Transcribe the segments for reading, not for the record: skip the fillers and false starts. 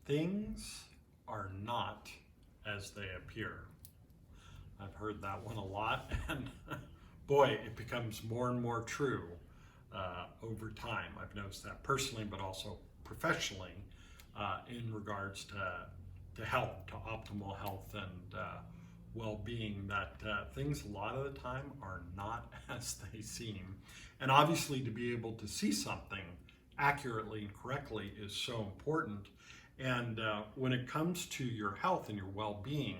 Things are not as they appear. I've heard that one a lot, and boy, it becomes more and more true over time. I've noticed that personally, but also professionally in regards to health, to optimal health and well-being, that things a lot of the time are not as they seem. And obviously to be able to see something accurately and correctly is so important. And when it comes to your health and your well-being,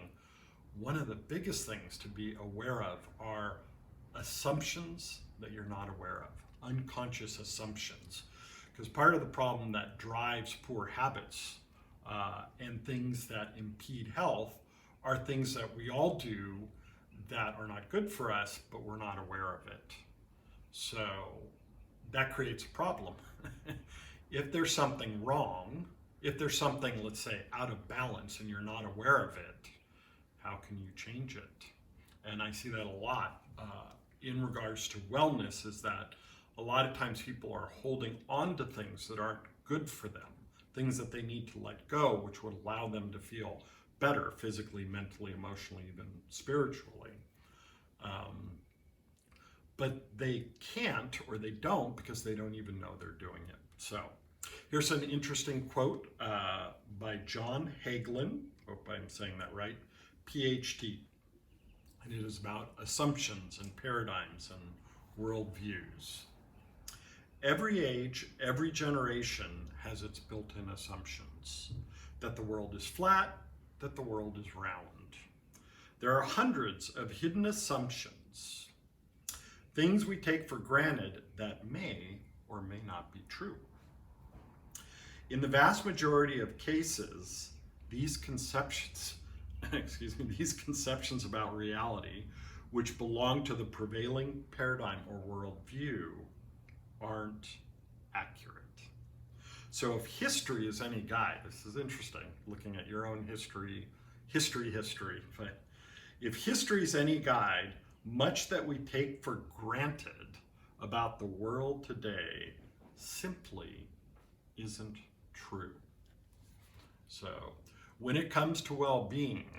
one of the biggest things to be aware of are assumptions that you're not aware of, unconscious assumptions. Because part of the problem that drives poor habits and things that impede health are things that we all do that are not good for us, but we're not aware of it. So that creates a problem. If there's something wrong, if there's something, let's say, out of balance and you're not aware of it, how can you change it? And I see that a lot in regards to wellness, is that a lot of times people are holding on to things that aren't good for them, things that they need to let go, which would allow them to feel better physically, mentally, emotionally, even spiritually. But they can't, or they don't, because they don't even know they're doing it. So here's an interesting quote by John Hagelin, hope I'm saying that right, PhD. And it is about assumptions and paradigms and worldviews. Every age, every generation has its built-in assumptions. That the world is flat, that the world is round. There are hundreds of hidden assumptions, things we take for granted that may or may not be true. In the vast majority of cases, these conceptions, these conceptions about reality, which belong to the prevailing paradigm or worldview, aren't accurate. So if history is any guide, this is interesting, looking at your own history, but if history is any guide, much that we take for granted about the world today simply isn't true. So when it comes to well-being,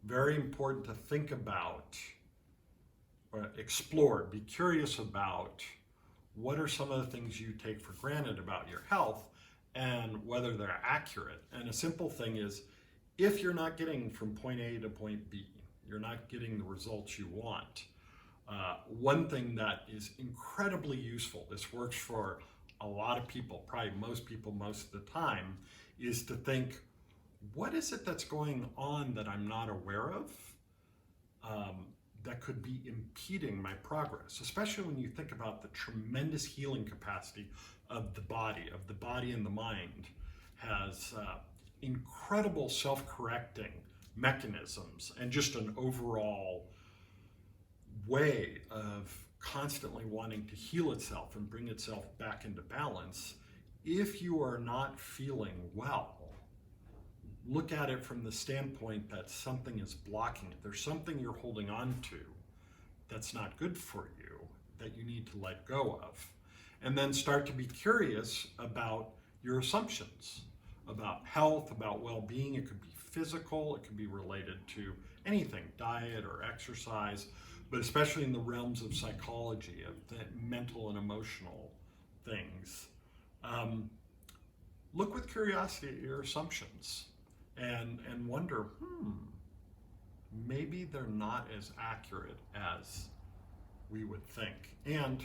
very important to think about, or explore, be curious about what are some of the things you take for granted about your health and whether they're accurate. And a simple thing is, if you're not getting from point A to point B, you're not getting the results you want, one thing that is incredibly useful, this works for a lot of people, probably most people most of the time, is to think, what is it that's going on that I'm not aware of that could be impeding my progress, especially when you think about the tremendous healing capacity of the body and the mind has incredible self-correcting mechanisms and just an overall way of constantly wanting to heal itself and bring itself back into balance. If you are not feeling well, look at it from the standpoint that something is blocking it. There's something you're holding on to that's not good for you, that you need to let go of. And then start to be curious about your assumptions about health, about well-being. It could be physical, it could be related to anything, diet or exercise, but especially in the realms of psychology, of the mental and emotional things. Look with curiosity at your assumptions and wonder, maybe they're not as accurate as we would think. And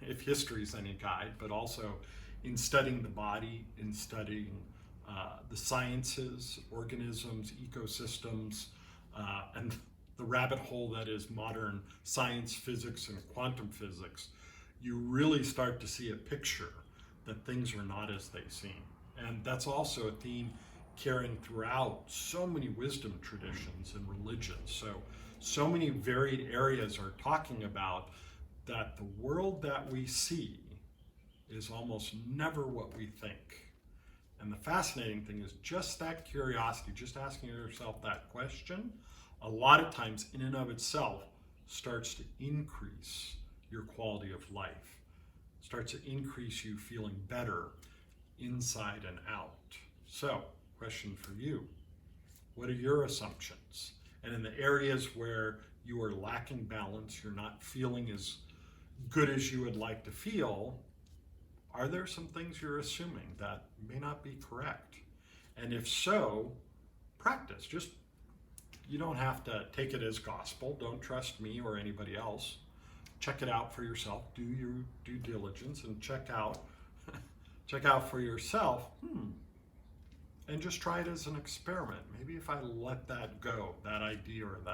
if history is any guide, but also in studying the body, in studying the sciences, organisms, ecosystems, and the rabbit hole that is modern science, physics, and quantum physics, you really start to see a picture that things are not as they seem. And that's also a theme carrying throughout so many wisdom traditions and religions. So many varied areas are talking about that the world that we see is almost never what we think. And the fascinating thing is just that curiosity, just asking yourself that question, a lot of times in and of itself starts to increase your quality of life, starts to increase you feeling better inside and out. So, question for you. What are your assumptions? And in the areas where you are lacking balance, you're not feeling as good as you would like to feel, are there some things you're assuming that may not be correct? And if so, practice. You don't have to take it as gospel. Don't trust me or anybody else. Check it out for yourself. Do your due diligence and check out for yourself. And just try it as an experiment. Maybe if I let that go, that idea or that